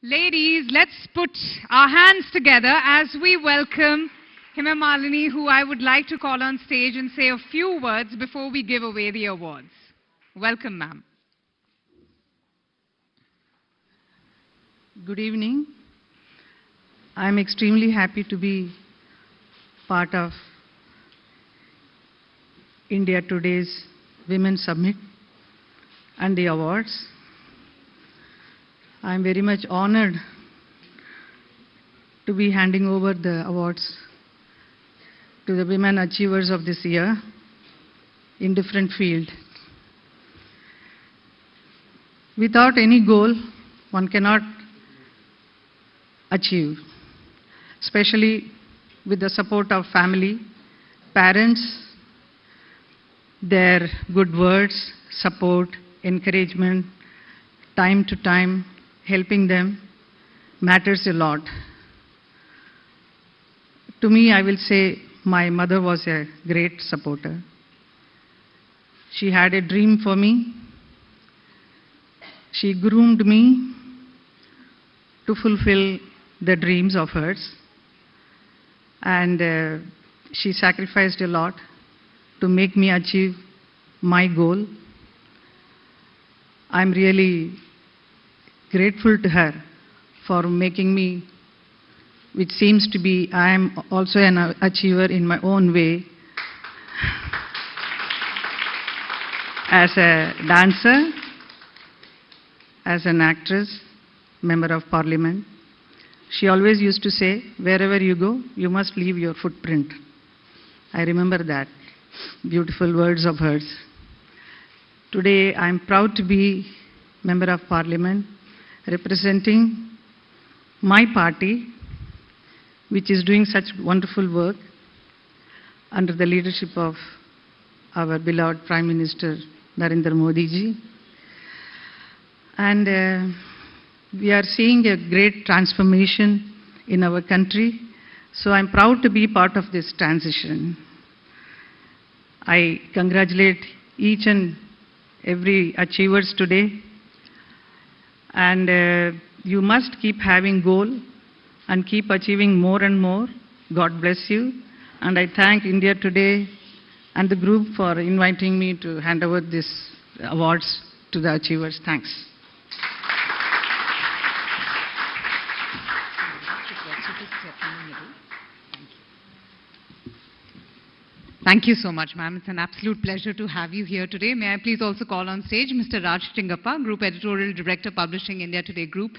Ladies, let's put our hands together as we welcome Hema Malini, who I would like to call on stage and say a few words before we give away the awards. Welcome, ma'am. Good evening. I'm extremely happy to be part of India Today's Women's Summit and the awards. I'm very much honored to be handing over the awards to the women achievers of this year in different fields. Without any goal, one cannot achieve, especially with the support of family, parents, their good words, support, encouragement, time to time, helping them matters a lot. To me, I will say my mother was a great supporter. She had a dream for me. She groomed me to fulfill the dreams of hers. And she sacrificed a lot to make me achieve my goal. I'm really grateful to her for making me, which seems to be, I am also an achiever in my own way. As a dancer, as an actress, member of parliament, she always used to say, wherever you go, you must leave your footprint. I remember that. Beautiful words of hers. Today, I'm proud to be member of parliament, representing my party, which is doing such wonderful work under the leadership of our beloved Prime Minister Narendra Modi ji. And we are seeing a great transformation in our country, so I'm proud to be part of this transition. I congratulate each and every achievers today, and you must keep having goal and keep achieving more and more. God bless you. And I thank India Today and the group for inviting me to hand over these awards to the achievers. Thanks. Thank you so much, ma'am. It's an absolute pleasure to have you here today. May I please also call on stage Mr. Raj Tingappa, Group Editorial Director, Publishing India Today Group,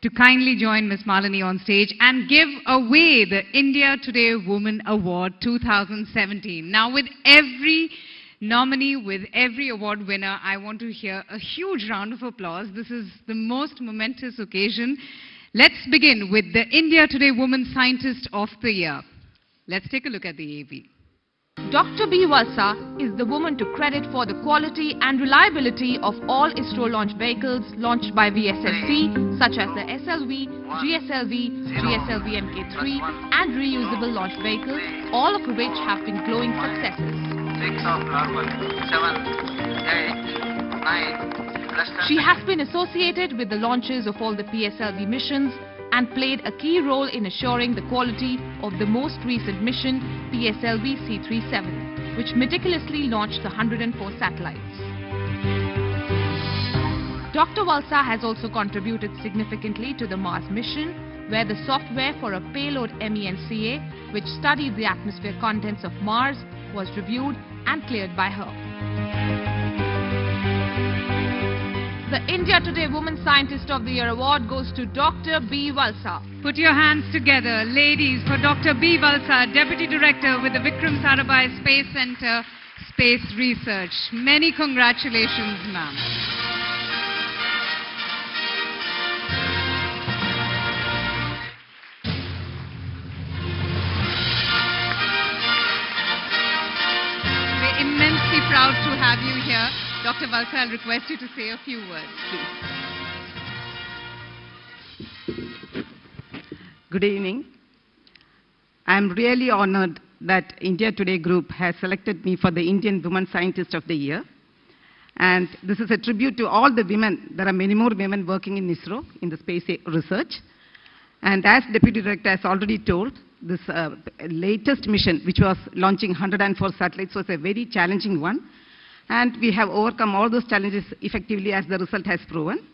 to kindly join Ms. Malini on stage and give away the India Today Woman Award 2017. Now, with every nominee, with every award winner, I want to hear a huge round of applause. This is the most momentous occasion. Let's begin with the India Today Woman Scientist of the Year. Let's take a look at the AV. Dr. B. Valsa is the woman to credit for the quality and reliability of all ISRO launch vehicles launched by VSSC, such as the SLV, GSLV, GSLV Mk3 and reusable launch vehicles, all of which have been glowing successes. 6 of normal, 7, 8, 9. She has been associated with the launches of all the PSLV missions and played a key role in assuring the quality of the most recent mission, PSLV C-37, which meticulously launched the 104 satellites. Dr. Valsa has also contributed significantly to the Mars mission, where the software for a payload MENCA, which studied the atmosphere contents of Mars, was reviewed and cleared by her. The India Today Woman Scientist of the Year Award goes to Dr. B. Valsa. Put your hands together, ladies, for Dr. B. Valsa, Deputy Director with the Vikram Sarabhai Space Center, Space Research. Many congratulations, ma'am. We're immensely proud to have you here. Dr. Valsa, I'll request you to say a few words, please. Good evening. I'm really honored that India Today Group has selected me for the Indian Woman Scientist of the Year. And this is a tribute to all the women. There are many more women working in ISRO in the space research. And as Deputy Director has already told, this latest mission, which was launching 104 satellites, was a very challenging one. And we have overcome all those challenges effectively, as the result has proven.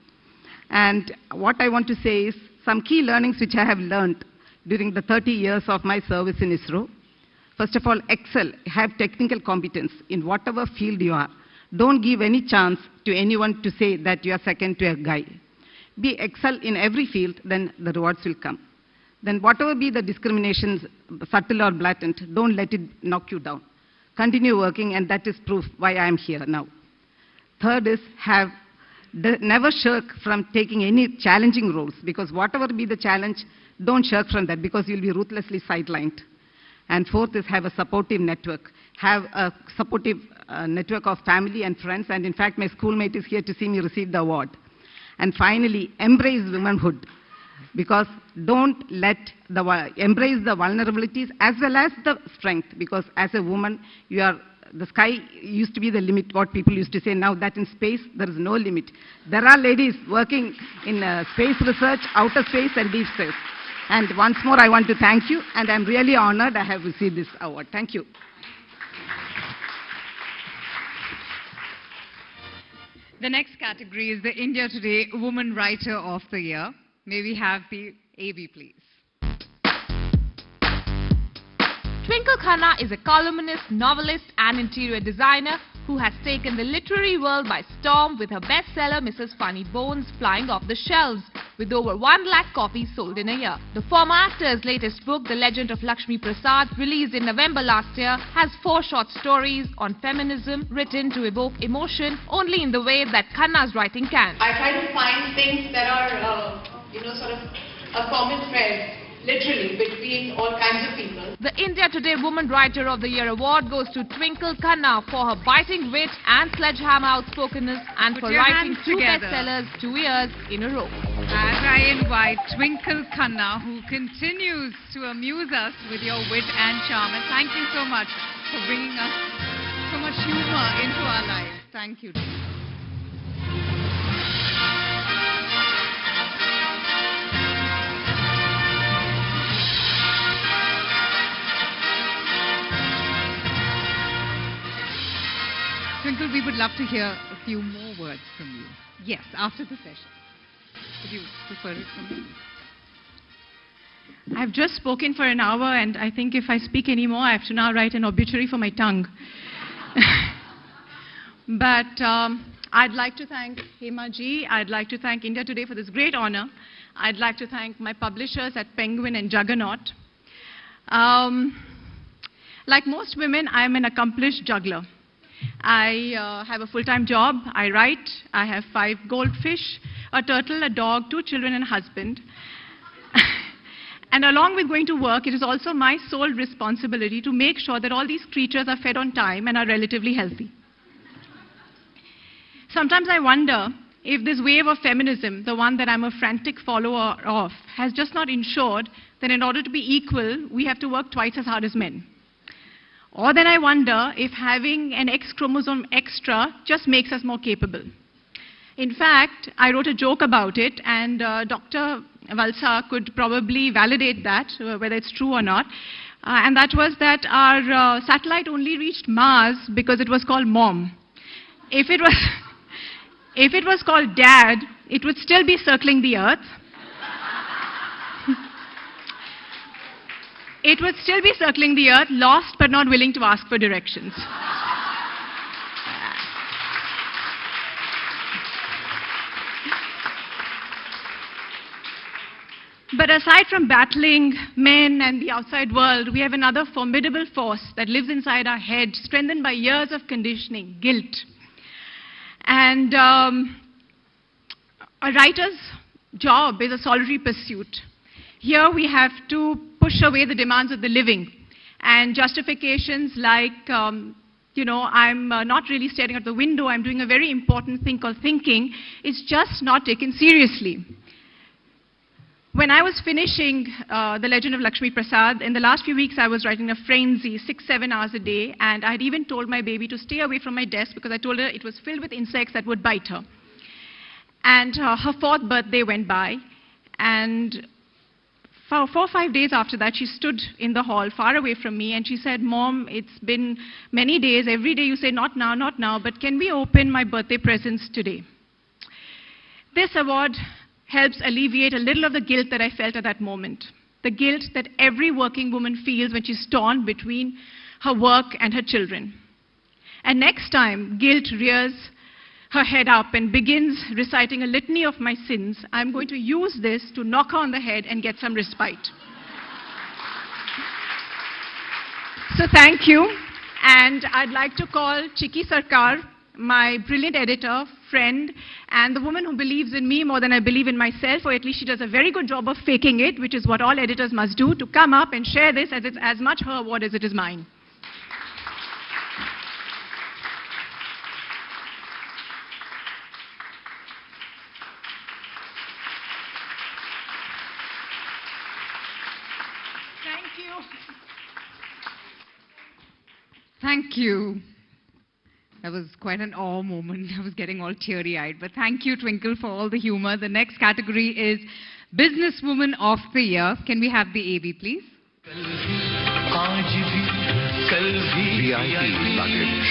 And what I want to say is some key learnings which I have learned during the 30 years of my service in ISRO. First of all, excel, have technical competence in whatever field you are. Don't give any chance to anyone to say that you are second to a guy. Be excel in every field, then the rewards will come. Then whatever be the discriminations, subtle or blatant, don't let it knock you down. Continue working, and that is proof why I am here now. Third is never shirk from taking any challenging roles, because whatever be the challenge, don't shirk from that, because you'll be ruthlessly sidelined. And fourth is have a supportive network. Have a supportive network of family and friends, and in fact, my schoolmate is here to see me receive the award. And finally, embrace womanhood, because don't embrace the vulnerabilities as well as the strength, because as a woman, the sky used to be the limit, what people used to say. Now that in space, there is no limit. There are ladies working in space research, outer space, and deep space. And once more, I want to thank you, and I'm really honored I have received this award. Thank you. The next category is the India Today Woman Writer of the Year. May we have the AB, please. Twinkle Khanna is a columnist, novelist and interior designer who has taken the literary world by storm with her bestseller Mrs. Funny Bones flying off the shelves, with over 1 lakh copies sold in a year. The former actor's latest book, The Legend of Laxmi Saa, released in November last year, has 4 short stories on feminism written to evoke emotion only in the way that Khanna's writing can. I try to find things that are, sort of a common thread, literally, between all kinds of people. The India Today Woman Writer of the Year award goes to Twinkle Khanna for her biting wit and sledgehammer outspokenness, and for writing 2 bestsellers 2 years in a row. As I invite Twinkle Khanna, who continues to amuse us with your wit and charm. And thank you so much for bringing us so much humor into our lives. Thank you. Twinkle, we would love to hear a few more words from you. Yes, after the session. Would you prefer it from me? I've just spoken for an hour, and I think if I speak anymore, I have to now write an obituary for my tongue. But I'd like to thank Hema ji. I'd like to thank India Today for this great honor. I'd like to thank my publishers at Penguin and Juggernaut. Like most women, I'm an accomplished juggler. I have a full-time job, I write, I have 5 goldfish, a turtle, a dog, 2 children and a husband. And along with going to work, it is also my sole responsibility to make sure that all these creatures are fed on time and are relatively healthy. Sometimes I wonder if this wave of feminism, the one that I'm a frantic follower of, has just not ensured that in order to be equal, we have to work twice as hard as men. Or then I wonder if having an X chromosome extra just makes us more capable. In fact, I wrote a joke about it, and Dr. Valsa could probably validate that, whether it's true or not. And that was that our satellite only reached Mars because it was called Mom. If it was called Dad, it would still be circling the Earth. It would still be circling the Earth, lost but not willing to ask for directions. But aside from battling men and the outside world, we have another formidable force that lives inside our head, strengthened by years of conditioning, guilt. And a writer's job is a solitary pursuit. Here we have to push away the demands of the living, and justifications like, I'm not really staring at the window, I'm doing a very important thing called thinking, is just not taken seriously. when I was finishing The Legend of Lakshmi Prasad, in the last few weeks I was writing a frenzy, 6-7 hours a day, and I had even told my baby to stay away from my desk because I told her it was filled with insects that would bite her. And her 4th birthday went by, and 4 or 5 days after that, she stood in the hall far away from me and she said, "Mom, it's been many days. Every day you say, not now, but can we open my birthday presents today?" This award helps alleviate a little of the guilt that I felt at that moment. The guilt that every working woman feels when she's torn between her work and her children. And next time guilt rears her head up and begins reciting a litany of my sins, I'm going to use this to knock her on the head and get some respite. So thank you. And I'd like to call Chiki Sarkar, my brilliant editor, friend, and the woman who believes in me more than I believe in myself, or at least she does a very good job of faking it, which is what all editors must do, to come up and share this as it's as much her award as it is mine. Thank you. Thank you. That was quite an awe moment. I was getting all teary-eyed. But thank you, Twinkle, for all the humor. The next category is Businesswoman of the Year. Can we have the AV, please? VIP luggage.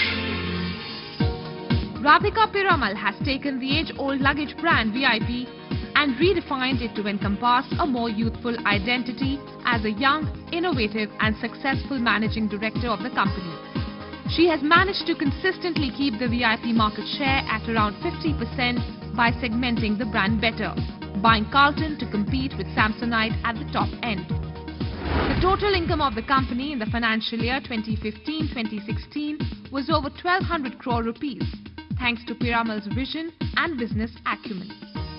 Radhika Piramal has taken the age-old luggage brand VIP and redefined it to encompass a more youthful identity as a young, innovative and successful managing director of the company. She has managed to consistently keep the VIP market share at around 50% by segmenting the brand better, buying Carlton to compete with Samsonite at the top end. The total income of the company in the financial year 2015-2016 was over 1,200 crore rupees, thanks to Piramal's vision and business acumen.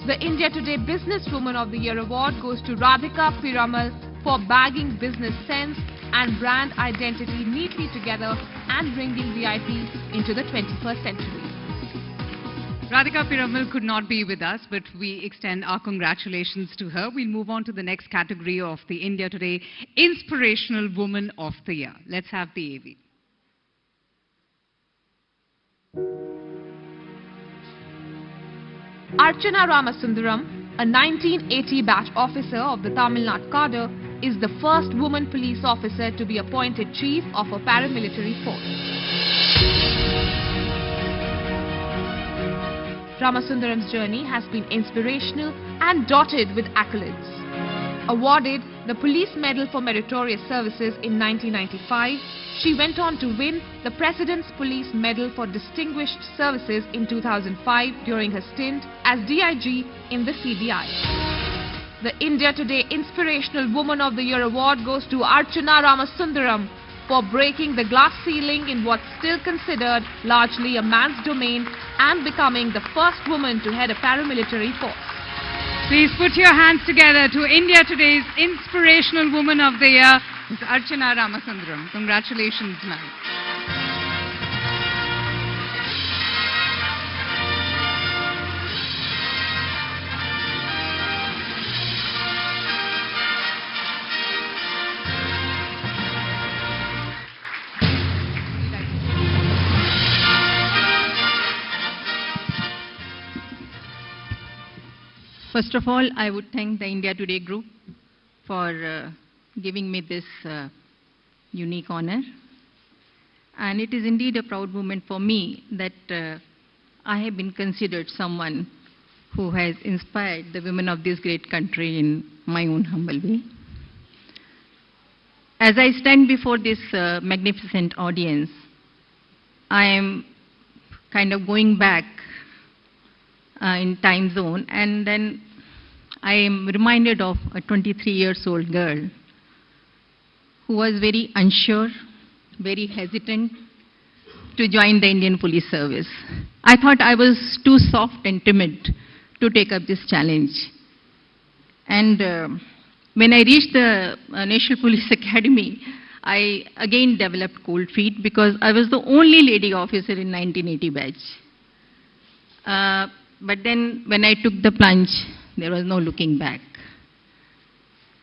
The India Today Businesswoman of the Year award goes to Radhika Piramal for bagging business sense and brand identity neatly together and bringing VIP into the 21st century. Radhika Piramal could not be with us, but we extend our congratulations to her. We'll move on to the next category of the India Today Inspirational Woman of the Year. Let's have the AV. Archana Ramasundaram, a 1980 batch officer of the Tamil Nadu cadre, is the first woman police officer to be appointed chief of a paramilitary force. Ramasundaram's journey has been inspirational and dotted with accolades. Awarded the Police Medal for Meritorious Services in 1995, she went on to win the President's Police Medal for Distinguished Services in 2005 during her stint as DIG in the CBI. The India Today Inspirational Woman of the Year award goes to Archana Ramasundaram for breaking the glass ceiling in what's still considered largely a man's domain and becoming the first woman to head a paramilitary force. Please put your hands together to India Today's Inspirational Woman of the Year, Ms. Archana Ramasundaram. Congratulations, ma'am. First of all, I would thank the India Today group for giving me this unique honor. And it is indeed a proud moment for me that I have been considered someone who has inspired the women of this great country in my own humble way. As I stand before this magnificent audience, I am kind of going back in time zone, and then I am reminded of a 23-year-old girl who was very unsure, very hesitant to join the Indian Police Service. I thought I was too soft and timid to take up this challenge. And when I reached the National Police Academy, I again developed cold feet because I was the only lady officer in 1980 batch. But then when I took the plunge, there was no looking back.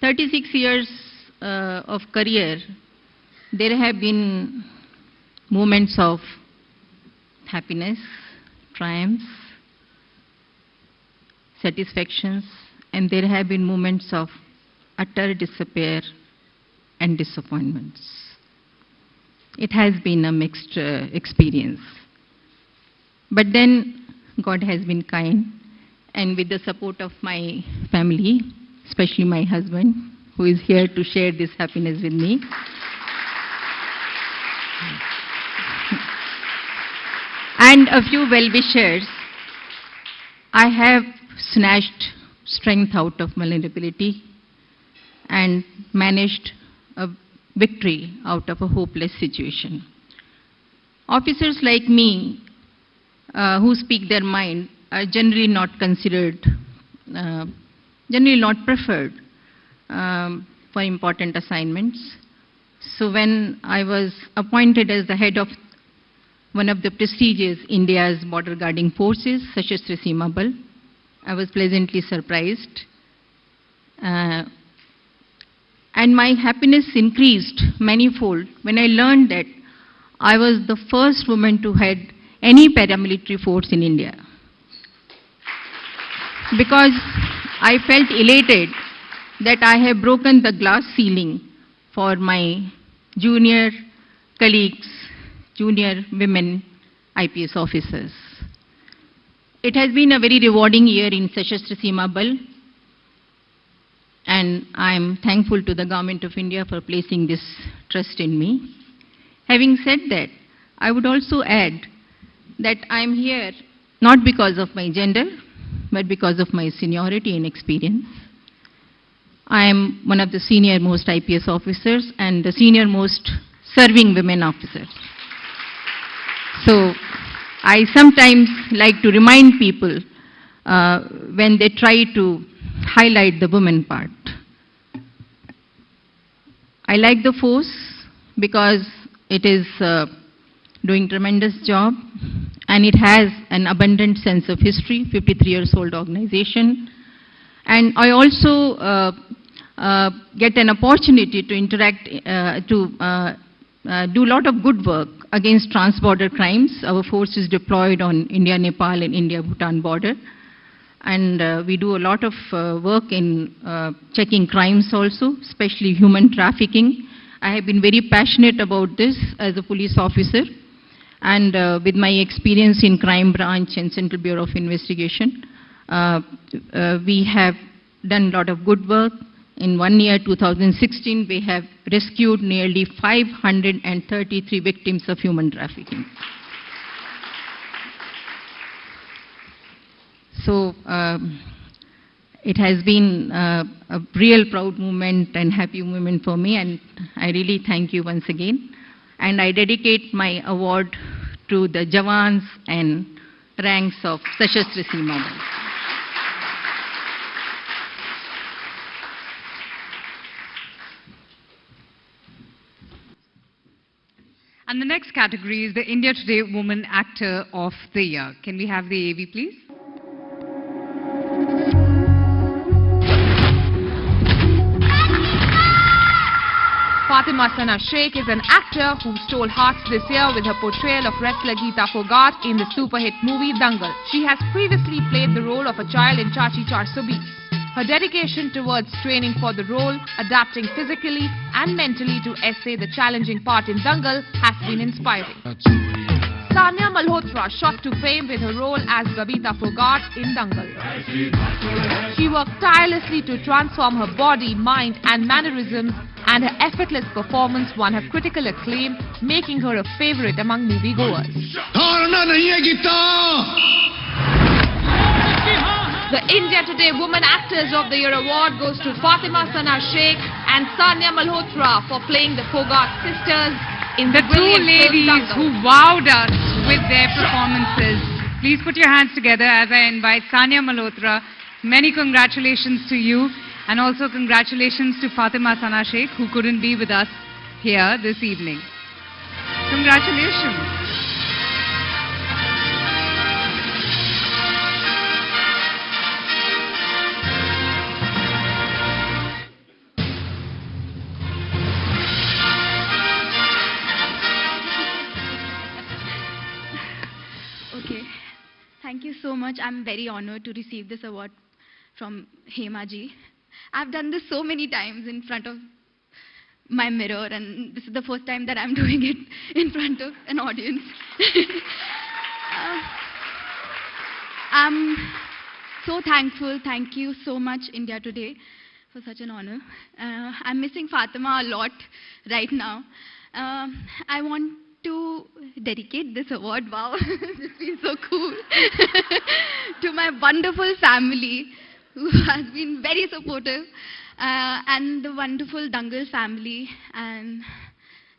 36 years of career, there have been moments of happiness, triumphs, satisfactions, and there have been moments of utter despair and disappointments. It has been a mixed experience. But then God has been kind, and with the support of my family, especially my husband, who is here to share this happiness with me, and a few well-wishers, I have snatched strength out of vulnerability and managed a victory out of a hopeless situation. Officers like me who speak their mind are generally not considered, generally not preferred for important assignments. So when I was appointed as the head of one of the prestigious India's border guarding forces, such as Seema Bal, I was pleasantly surprised. And my happiness increased manifold when I learned that I was the first woman to head any paramilitary force in India. Because I felt elated that I have broken the glass ceiling for my junior colleagues, junior women IPS officers. It has been a very rewarding year in Sashastra Seema Bal, and I am thankful to the Government of India for placing this trust in me. Having said that, I would also add that I am here not because of my gender, but because of my seniority and experience. I am one of the senior most IPS officers and the senior most serving women officers. So I sometimes like to remind people when they try to highlight the women part. I like the force because it is doing tremendous job and it has an abundant sense of history, 53 years old organization. And I also get an opportunity to interact, do a lot of good work against trans-border crimes. Our force is deployed on India-Nepal and India-Bhutan border. And we do a lot of work in checking crimes also, especially human trafficking. I have been very passionate about this as a police officer. And with my experience in crime branch and Central Bureau of Investigation, we have done a lot of good work. In 1 year, 2016, we have rescued nearly 533 victims of human trafficking. So it has been a real proud moment and happy moment for me, and I really thank you once again. And I dedicate my award to the Jawans and ranks of Sashastra Seema Bal. And the next category is the India Today Woman Actor of the Year. Can we have the AV, please? Fatima Sana Sheikh is an actor who stole hearts this year with her portrayal of wrestler Geeta Fogart in the super-hit movie Dangal. She has previously played the role of a child in Chachi 420. Her dedication towards training for the role, adapting physically and mentally to essay the challenging part in Dangal has been inspiring. Sania Malhotra shot to fame with her role as Babita Fogart in Dangal. She worked tirelessly to transform her body, mind and mannerisms, and her effortless performance won her critical acclaim, making her a favorite among moviegoers. The India Today Women Actors of the Year award goes to Fatima Sana Sheikh and Sania Malhotra for playing the Fogart sisters in the two ladies who wowed us with their performances. Please put your hands together as I invite Sania Malhotra. Many congratulations to you, and also congratulations to Fatima Sana Sheikh, who couldn't be with us here this evening. Congratulations. Thank you so much. I'm very honored to receive this award from Hema ji. I've done this so many times in front of my mirror, and this is the first time that I'm doing it in front of an audience. I'm so thankful. Thank you so much, India Today, for such an honor. I'm missing Fatima a lot right now. I want to dedicate this award, wow, this feels so cool, to my wonderful family who has been very supportive, and the wonderful Dangal family. And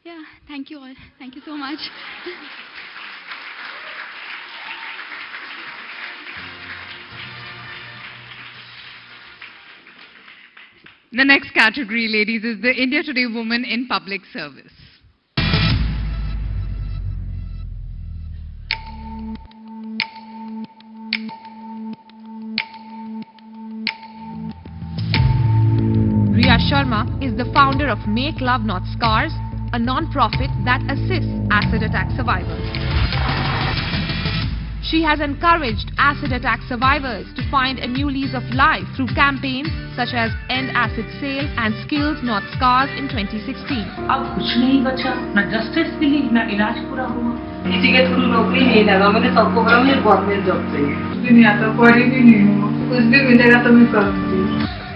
yeah, thank you all. Thank you so much. The next category, ladies, is the India Today Woman in Public Service. Riya Sharma is the founder of Make Love Not Scars, a non-profit that assists acid attack survivors. She has encouraged acid attack survivors to find a new lease of life through campaigns such as End Acid Sale and Skills Not Scars in 2016. अब कुछ नहीं बचा, ना justice मिली, ना इलाज पूरा हुआ। किसी के थ्रू नौकरी नहीं लगा, मैंने सबको बोला मुझे गवर्नमेंट जॉब चाहिए। कुछ भी नहीं आता, पढ़ी भी नहीं हूँ, कुछ भी मिलेगा तो मैं करूँगी।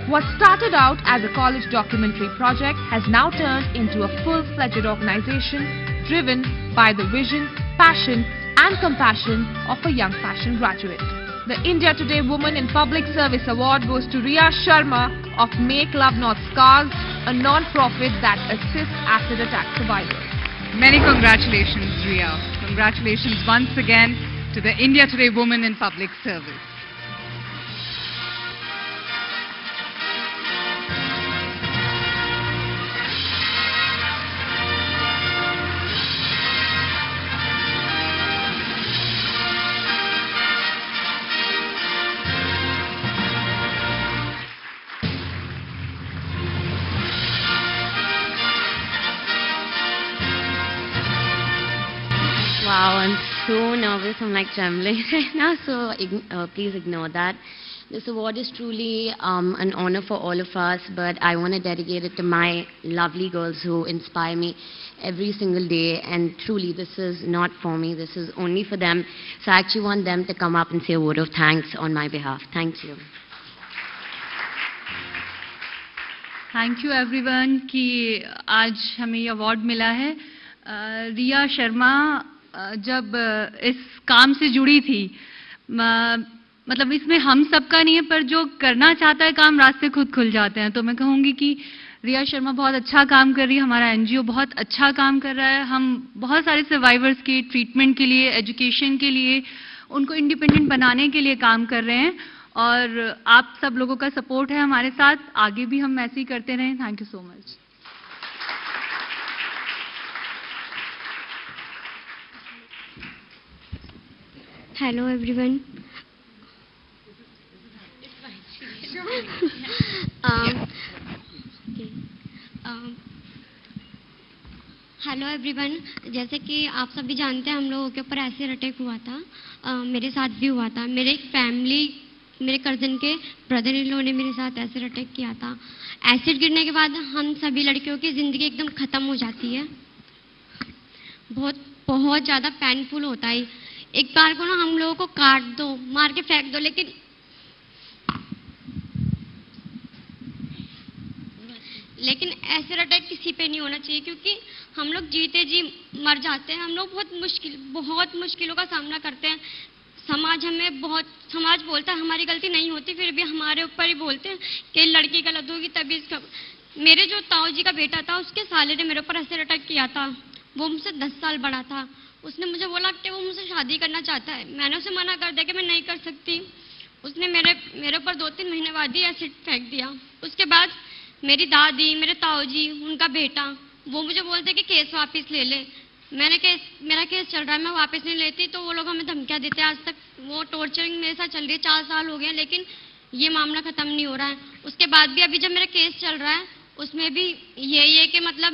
What started out as a college documentary project has now turned into a full-fledged organization driven by the vision, passion and compassion of a young fashion graduate. The India Today Woman in Public Service Award goes to Riya Sharma of Make Love Not Scars, a non-profit that assists acid attack survivors. Many congratulations, Riya. Congratulations once again to the India Today Woman in Public Service. Wow, I'm so nervous. I'm like trembling right now, so please ignore that. This award is truly an honor for all of us, but I want to dedicate it to my lovely girls who inspire me every single day. And truly, this is not for me. This is only for them. So I actually want them to come up and say a word of thanks on my behalf. Thank you. Thank you everyone कि आज हमें ये award मिला है। रिया शर्मा जब इस काम से जुड़ी थी, मतलब इसमें हम सबका नहीं है, पर जो करना चाहता है काम, रास्ते खुद खुल जाते हैं। तो मैं कहूँगी कि रिया शर्मा बहुत अच्छा काम कर रही है, हमारा एनजीओ बहुत अच्छा काम कर रहा है। हम बहुत सारे सर्वाइवर्स के ट्रीटमेंट के लिए, एजुकेशन के लिए, उनको इंडिपेंडेंट बनाने के लिए काम कर रहे हैं, और आप सब लोगों का सपोर्ट है हमारे साथ। आगे भी हम ऐसे ही करते रहें। Thank you so much. Hello everyone. Hello everyone, जैसे कि आप सभी जानते हैं हम लोगों के ऊपर एसिड अटैक हुआ था, मेरे साथ भी हुआ था। मेरे मेरे कज़न के ब्रदर इन लॉ ने मेरे साथ एसिड अटैक किया था। एसिड गिरने के बाद हम सभी लड़कियों की ज़िंदगी एकदम ख़त्म हो जाती है, बहुत ज़्यादा पेनफुल होता है। एक बार को ना हम लोगों को काट दो, मार के फेंक दो, लेकिन एसिड अटैक किसी पे नहीं होना चाहिए, क्योंकि हम लोग जीते जी मर जाते हैं। हम लोग बहुत मुश्किलों का सामना करते हैं। समाज बोलता है हमारी गलती नहीं होती, फिर भी हमारे ऊपर ही बोलते हैं कि लड़की गलत होगी तभी इसका। मेरे जो ताऊ जी का बेटा था, उसके साले ने मेरे ऊपर एसिड अटैक किया था। वो मुझसे 10 साल बड़ा था। उसने मुझे बोला कि वो मुझसे शादी करना चाहता है। मैंने उसे मना कर दिया कि मैं नहीं कर सकती। उसने मेरे ऊपर 2-3 महीने बाद ही एसिड फेंक दिया। उसके बाद मेरी दादी, मेरे ताऊ जी, उनका बेटा, वो मुझे बोलते कि केस वापस ले ले। मेरा केस चल रहा है, मैं वापस नहीं लेती, तो वो लोग हमें धमकियाँ देते हैं। आज तक वो टॉर्चरिंग मेरे साथ चल रही है, 4 साल हो गए हैं, लेकिन ये मामला ख़त्म नहीं हो रहा है। उसके बाद भी अभी जब मेरा केस चल रहा है, उसमें भी यही है कि मतलब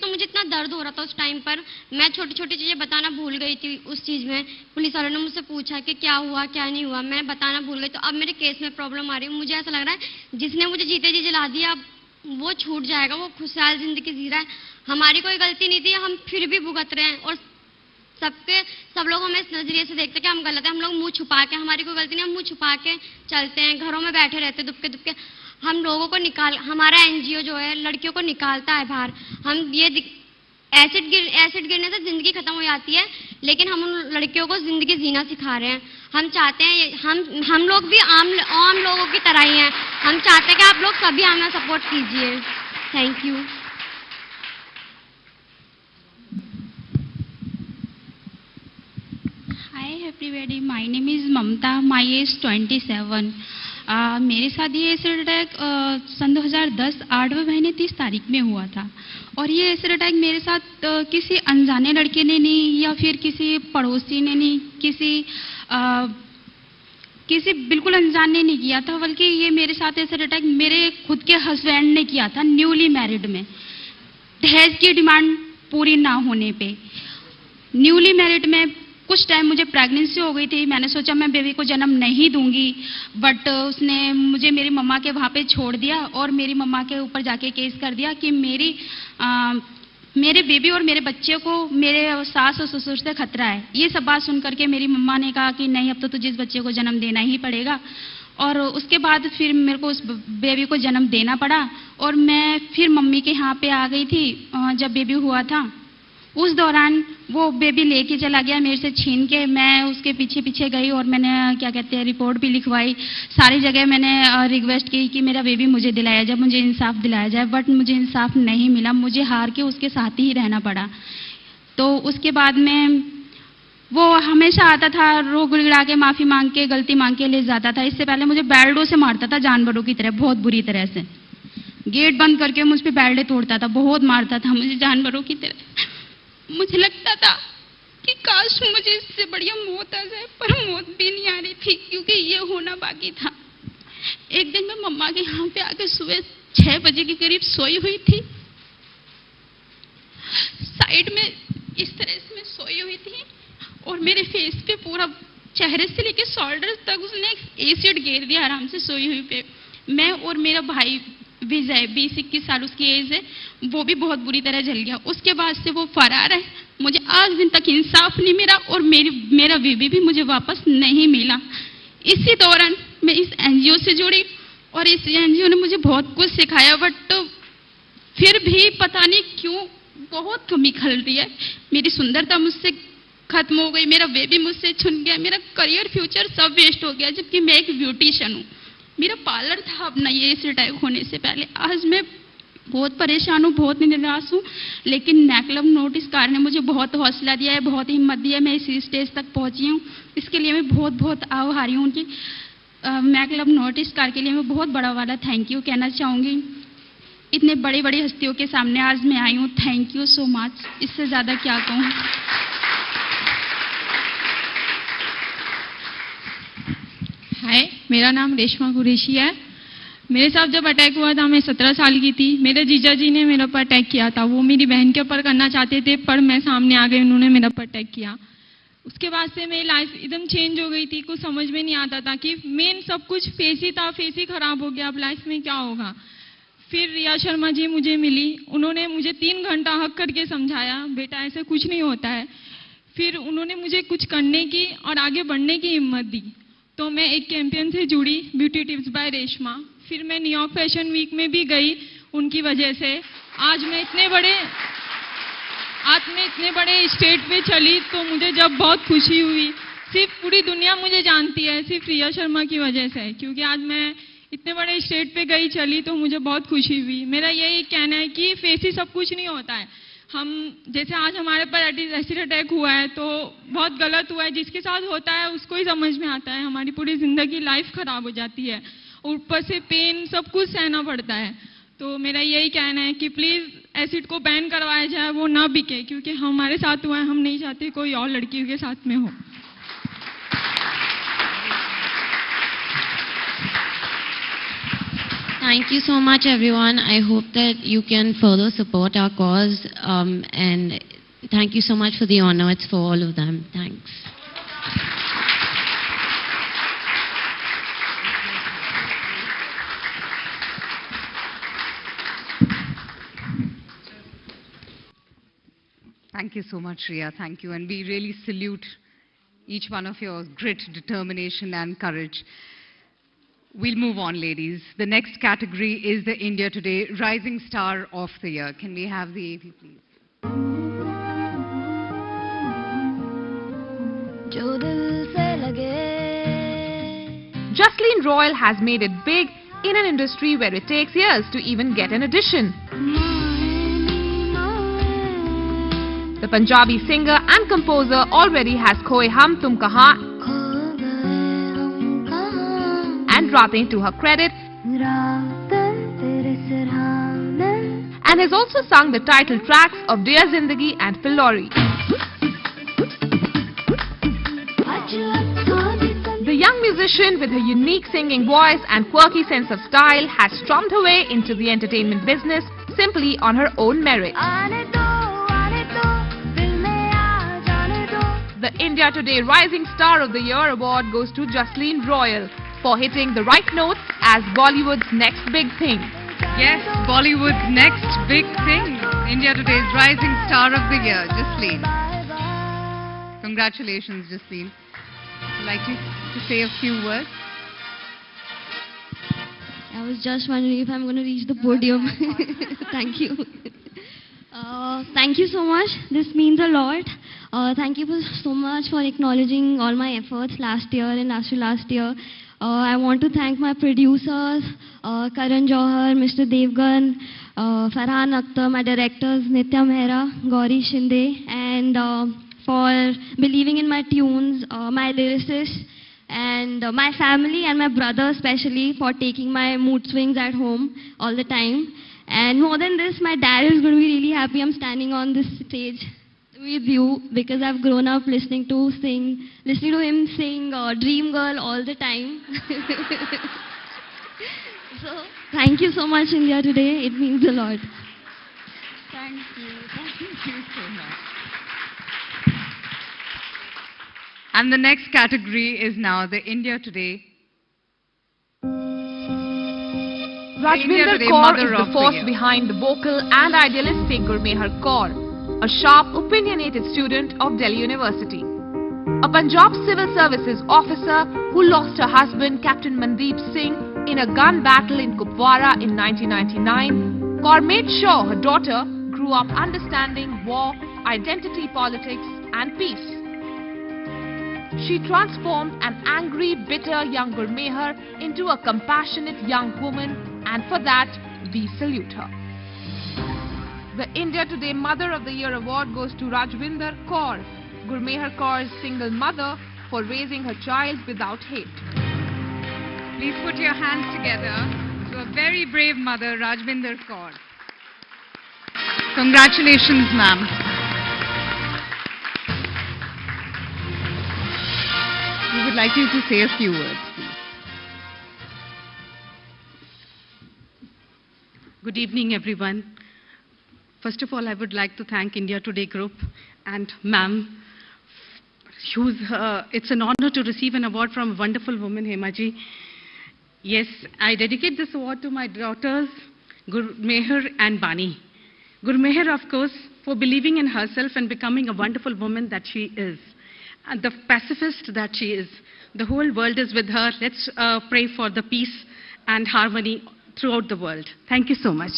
मुझे इतना दर्द हो रहा था उस टाइम पर, मैं छोटी छोटी चीज़ें बताना भूल गई थी उस चीज़ में। पुलिस वालों ने मुझसे पूछा कि क्या हुआ क्या नहीं हुआ, मैं बताना भूल गई। तो अब मेरे केस में प्रॉब्लम आ रही है। मुझे ऐसा लग रहा है जिसने मुझे जीते जी जला दिया अब वो छूट जाएगा, वो खुशहाल जिंदगी जी रहा है। हमारी कोई गलती नहीं थी, हम फिर भी भुगत रहे हैं और सब लोग हमें इस नजरिए से देखते हैं कि हम गलत हैं। हम लोग मुंह छुपा के, हमारी कोई गलती नहीं, हम मुंह छुपा के चलते हैं, घरों में बैठे रहते दुबके दुबके। हम लोगों को हमारा एनजीओ जो है लड़कियों को निकालता है बाहर। हम ये एसिड गिरने से जिंदगी खत्म हो जाती है, लेकिन हम उन लड़कियों को जिंदगी जीना सिखा रहे हैं। हम चाहते हैं हम लोग भी आम लोगों की तरह ही हैं। हम चाहते हैं कि आप लोग सभी हमें सपोर्ट कीजिए। Thank you. Hi everybody, my name is Mamta, my age 27. मेरे साथ ये एसिड अटैक सन 2010 8वें महीने 30 तारीख में हुआ था। और ये एसिड अटैक मेरे साथ किसी अनजाने लड़के ने नहीं, या फिर किसी पड़ोसी ने नहीं, किसी बिल्कुल अनजान ने नहीं किया था, बल्कि ये मेरे साथ एसिड अटैक मेरे खुद के हस्बैंड ने किया था, न्यूली मैरिड में, दहेज की डिमांड पूरी ना होने पे। न्यूली मैरिड में कुछ टाइम मुझे प्रेगनेंसी हो गई थी। मैंने सोचा मैं बेबी को जन्म नहीं दूंगी, बट उसने मुझे मेरी मम्मा के वहाँ पे छोड़ दिया और मेरी मम्मा के ऊपर जाके केस कर दिया कि मेरे बेबी और मेरे बच्चे को मेरे सास और ससुर से खतरा है। ये सब बात सुन करके मेरी मम्मा ने कहा कि नहीं, अब तो तुझे इस बच्चे को जन्म देना ही पड़ेगा। और उसके बाद फिर मेरे को उस बेबी को जन्म देना पड़ा और मैं फिर मम्मी के यहाँ पे आ गई थी जब बेबी हुआ था। उस दौरान वो बेबी लेके चला गया मेरे से छीन के। मैं उसके पीछे पीछे गई और मैंने क्या कहते हैं रिपोर्ट भी लिखवाई। सारी जगह मैंने रिक्वेस्ट की कि मेरा बेबी मुझे दिलाया जाए, मुझे इंसाफ दिलाया जाए, बट मुझे इंसाफ नहीं मिला। मुझे हार के उसके साथ ही रहना पड़ा। तो उसके बाद में वो हमेशा आता था, रो गिड़गिड़ा के माफ़ी मांग के गलती मांग के ले जाता था। इससे पहले मुझे बैल्डो से मारता था, जानवरों की तरह, बहुत बुरी तरह से। गेट बंद करके मुझ पर बैल्डे तोड़ता था, बहुत मारता था मुझे जानवरों की तरह। मुझे लगता था कि काश मुझे इससे बढ़िया मौत आ जाए, पर मौत भी नहीं आ रही थी क्योंकि ये होना बाकी था। एक दिन मैं मम्मा के यहाँ पे आके सुबह 6 बजे के करीब सोई हुई थी। साइड में इस तरह से मैं सोई हुई थी और मेरे फेस पे पूरा चेहरे से लेके शोल्डर तक उसने एसिड गिर दिया आराम से सोई हुई पे। मैं और मेरा भाई विजय 20-21 साल उसकी एज है, वो भी बहुत बुरी तरह जल गया। उसके बाद से वो फरार है। मुझे आज दिन तक इंसाफ नहीं मिला और मेरा बेबी भी मुझे वापस नहीं मिला। इसी दौरान मैं इस एनजीओ से जुड़ी और इस एनजीओ ने मुझे बहुत कुछ सिखाया, बट फिर भी पता नहीं क्यों बहुत कमी खल रही है। मेरी सुंदरता मुझसे खत्म हो गई, मेरा बेबी मुझसे छुन गया, मेरा करियर फ्यूचर सब वेस्ट हो गया, जबकि मैं एक ब्यूटिशियन हूँ। मेरा पार्लर था अपना ये एसिड अटैक होने से पहले। आज मैं बहुत परेशान हूँ, बहुत निराश हूँ, लेकिन मैकलब नोटिस कार ने मुझे बहुत हौसला दिया है, बहुत हिम्मत दी है। मैं इसी स्टेज तक पहुँची हूँ, इसके लिए मैं बहुत बहुत आभारी हूँ उनकी। मैकलब नोटिस कार के लिए मैं बहुत बड़ा वाला थैंक यू कहना चाहूँगी। इतने बड़ी बड़ी हस्तियों के सामने आज मैं आई हूँ, थैंक यू सो मच। इससे ज़्यादा क्या कहूँ। हाय, मेरा नाम रेशमा कुरैशी है। मेरे साथ जब अटैक हुआ था मैं 17 साल की थी। मेरे जीजा जी ने मेरे ऊपर अटैक किया था। वो मेरी बहन के ऊपर करना चाहते थे, पर मैं सामने आ गई, उन्होंने मेरे ऊपर अटैक किया। उसके बाद से मेरी लाइफ एकदम चेंज हो गई थी। कुछ समझ में नहीं आता था कि मेन सब कुछ फेस ही था, फेस ही खराब हो गया, अब लाइफ में क्या होगा। फिर रिया शर्मा जी मुझे मिली, उन्होंने मुझे 3 घंटा हक करके समझाया, बेटा ऐसे कुछ नहीं होता है। फिर उन्होंने मुझे कुछ करने की और आगे बढ़ने की हिम्मत दी। तो मैं एक कैंपेन से जुड़ी, ब्यूटी टिप्स बाय रेशमा। फिर मैं न्यूयॉर्क फैशन वीक में भी गई उनकी वजह से। आज मैं इतने बड़े स्टेज पे चली तो मुझे जब बहुत खुशी हुई। सिर्फ पूरी दुनिया मुझे जानती है सिर्फ रिया शर्मा की वजह से, क्योंकि आज मैं इतने बड़े स्टेज पे गई चली तो मुझे बहुत खुशी हुई। मेरा यही कहना है कि फेस ही सब कुछ नहीं होता है। हम जैसे आज हमारे पर एसिड अटैक हुआ है तो बहुत गलत हुआ है, जिसके साथ होता है उसको ही समझ में आता है। हमारी पूरी जिंदगी लाइफ खराब हो जाती है, ऊपर से पेन सब कुछ सहना पड़ता है। तो मेरा यही कहना है कि प्लीज एसिड को बैन करवाया जाए, वो ना बिके, क्योंकि हमारे साथ हुआ है, हम नहीं चाहते कोई और लड़कियों के साथ में हो। Thank you so much, everyone. I hope that you can further support our cause. And thank you so much for the honor. It's for all of them. Thanks. Thank you so much, Riya. Thank you. And we really salute each one of your grit, determination, and courage. We'll move on, ladies. The next category is the India Today Rising Star of the Year. Can we have the AV, please? Jocelyn Royal has made it big in an industry where it takes years to even get an audition. The Punjabi singer and composer already has Khoye Hum Tum Kahan and Raatein to her credit, and has also sung the title tracks of Dear Zindagi and Filori. The young musician with her unique singing voice and quirky sense of style has strummed her way into the entertainment business simply on her own merit. The India Today Rising Star of the Year award goes to Jocelyn Royal for hitting the right notes as Bollywood's next big thing. Yes, Bollywood's next big thing. India Today's Rising Star of the Year, Jocelyn. Congratulations, Jocelyn. Would you like to say a few words? I was just wondering if I'm going to reach the podium. Thank you. Thank you so much. This means a lot. Thank you so much for acknowledging all my efforts last year and last year. I want to thank my producers, Karan Johar, Mr. Devgan, Farhan Akhtar, my directors, Nitya Mehra, Gauri Shinde, and for believing in my tunes, my lyricists, and my family and my brother especially for taking my mood swings at home all the time. And more than this, my dad is going to be really happy I'm standing on this stage with you because I've grown up listening to him sing Dream Girl all the time. So, thank you so much, India Today. It means a lot. Thank you. Thank you so much. And the next category is now the India Today. Rajvinder Kaur is the force behind the vocal and idealistic Gurmehar Kaur, a sharp, opinionated student of Delhi University. A Punjab Civil Services officer who lost her husband, Captain Mandeep Singh, in a gun battle in Kupwara in 1999, Kaur made sure her daughter grew up understanding war, identity politics and peace. She transformed an angry, bitter young Gurmehar into a compassionate young woman, and for that, we salute her. The India Today Mother of the Year award goes to Rajvinder Kaur, Gurmehar Kaur's single mother, for raising her child without hate. Please put your hands together to a very brave mother, Rajvinder Kaur. Congratulations, ma'am. We would like you to say a few words, please. Good evening, everyone. First of all, I would like to thank India Today Group and ma'am. It's an honor to receive an award from a wonderful woman, Hemaji. Yes, I dedicate this award to my daughters, Gurmehar and Bani. Gurmehar, of course, for believing in herself and becoming a wonderful woman that she is. And the pacifist that she is. The whole world is with her. Let's pray for the peace and harmony throughout the world. Thank you so much.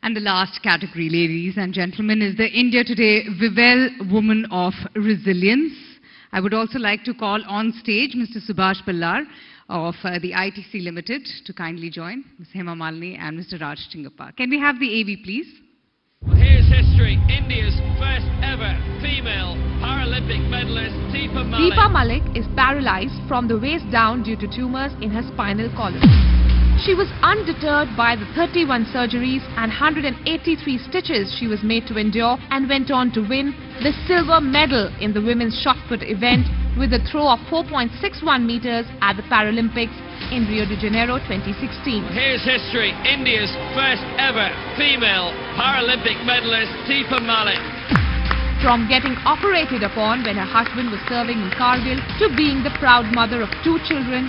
And the last category, ladies and gentlemen, is the India Today Vivel Woman of Resilience. I would also like to call on stage Mr. Subhash Pallar of the ITC Limited to kindly join, Ms. Hema Malini and Mr. Raj Chingappa. Can we have the AV, please? Here's history. India's first ever female Paralympic medalist, Deepa Malik. Deepa Malik is paralyzed from the waist down due to tumors in her spinal column. She was undeterred by the 31 surgeries and 183 stitches she was made to endure and went on to win the silver medal in the women's shot put event with a throw of 4.61 meters at the Paralympics in Rio de Janeiro 2016. Here's history. India's first ever female Paralympic medalist, Deepa Malik. From getting operated upon when her husband was serving in Kargil to being the proud mother of 2 children,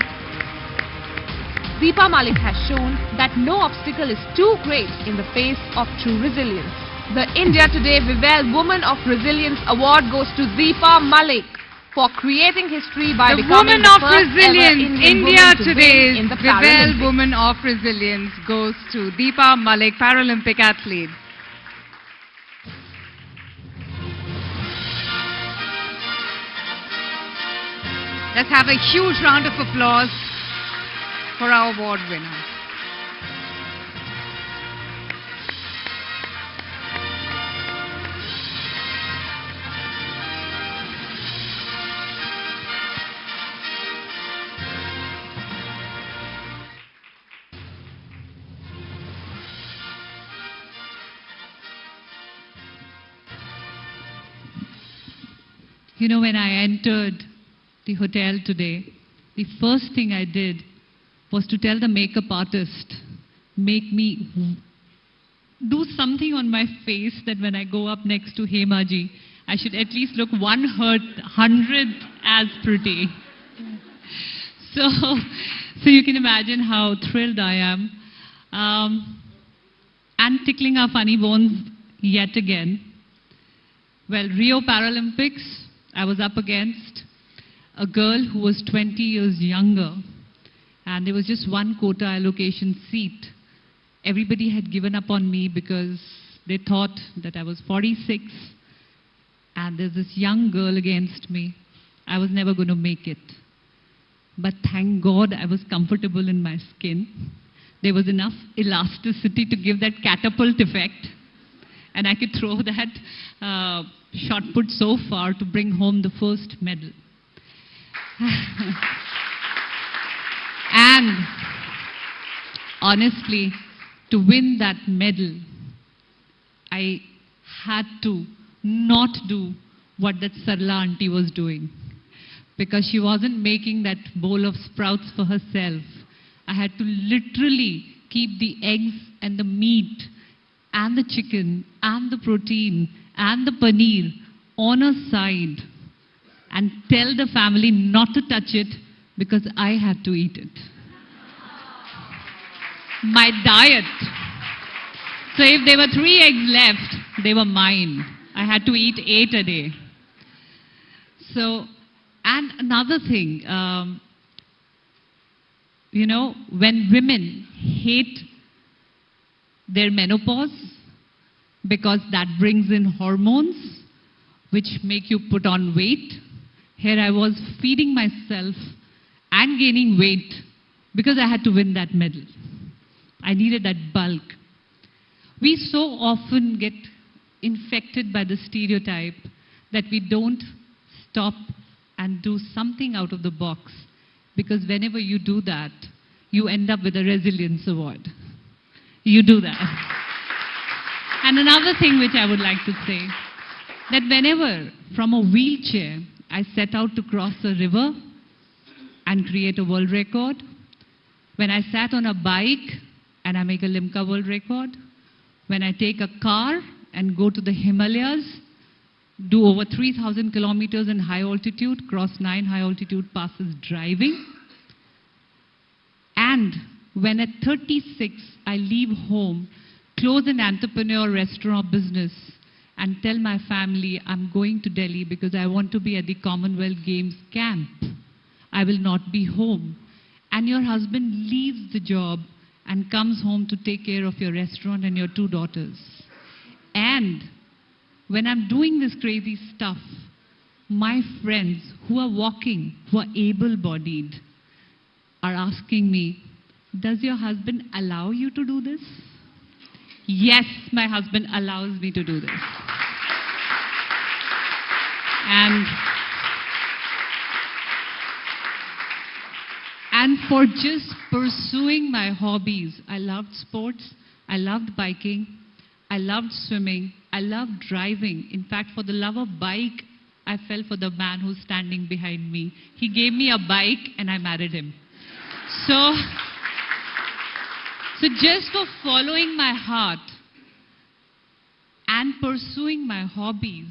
Deepa Malik has shown that no obstacle is too great in the face of true resilience. The India Today Vivel Woman of Resilience Award goes to Deepa Malik for creating history by becoming the first ever Indian woman to win in the Vivel Paralympics. Woman of Resilience goes to Deepa Malik, Paralympic athlete. Let's have a huge round of applause for our award winner. You know, when I entered the hotel today, the first thing I did was to tell the makeup artist, make me do something on my face that when I go up next to Hemaji, I should at least look 100 as pretty. So you can imagine how thrilled I am. And tickling our funny bones yet again. Well, Rio Paralympics, I was up against a girl who was 20 years younger, and there was just one quota allocation seat. Everybody had given up on me because they thought that I was 46, and there's this young girl against me. I was never going to make it. But thank God I was comfortable in my skin. There was enough elasticity to give that catapult effect, and I could throw that shot put so far to bring home the first medal. And honestly, to win that medal, I had to not do what that Sarla auntie was doing, because she wasn't making that bowl of sprouts for herself. I had to literally keep the eggs and the meat and the chicken and the protein and the paneer on a side and tell the family not to touch it because I had to eat it. My diet. So if there were 3 eggs left, they were mine. I had to eat 8 a day. So, and another thing, you know, when women hate their menopause because that brings in hormones which make you put on weight, here I was feeding myself and gaining weight because I had to win that medal. I needed that bulk. We so often get infected by the stereotype that we don't stop and do something out of the box, because whenever you do that, you end up with a resilience award. You do that. And another thing which I would like to say, that whenever from a wheelchair I set out to cross a river and create a world record, when I sat on a bike and I make a Limca world record, when I take a car and go to the Himalayas, do over 3,000 kilometers in high altitude, cross 9 high altitude passes driving, and when at 36 I leave home, close an entrepreneur restaurant business and tell my family I'm going to Delhi because I want to be at the Commonwealth Games camp. I will not be home. And your husband leaves the job and comes home to take care of your restaurant and your 2 daughters. And when I'm doing this crazy stuff, my friends who are walking, who are able-bodied, are asking me, does your husband allow you to do this? Yes, my husband allows me to do this. And and for just pursuing my hobbies. I loved sports, I loved biking, I loved swimming, I loved driving. In fact, for the love of bike, I fell for the man who's standing behind me. He gave me a bike and I married him. So just for following my heart and pursuing my hobbies,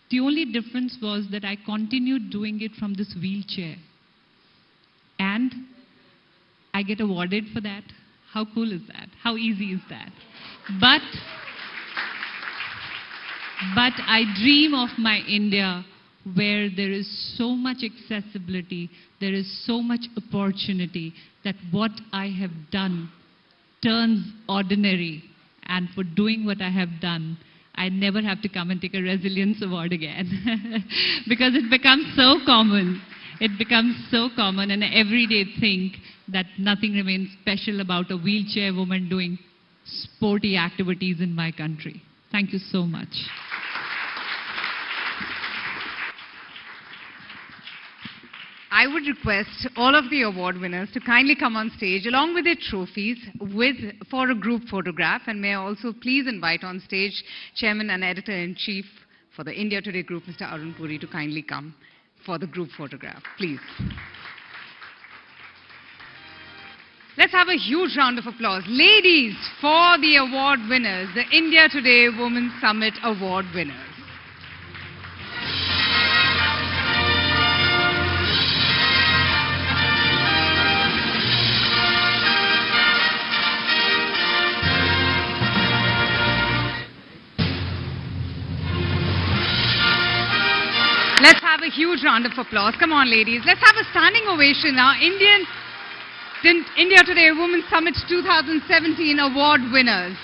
the only difference was that I continued doing it from this wheelchair. And I get awarded for that. How cool is that? How easy is that? But I dream of my India where there is so much accessibility, there is so much opportunity that what I have done turns ordinary. And for doing what I have done, I never have to come and take a resilience award again. Because it becomes so common. It becomes so common, an everyday thing, that nothing remains special about a wheelchair woman doing sporty activities in my country. Thank you so much. I would request all of the award winners to kindly come on stage along with their trophies for a group photograph. And may I also please invite on stage Chairman and Editor-in-Chief for the India Today Group, Mr. Arun Puri, to kindly come for the group photograph, please. Let's have a huge round of applause. Ladies, for the award winners, the India Today Women's Summit Award winners. Let's have a huge round of applause. Come on, ladies. Let's have a standing ovation. Our India Today Women's Summit 2017 award winners.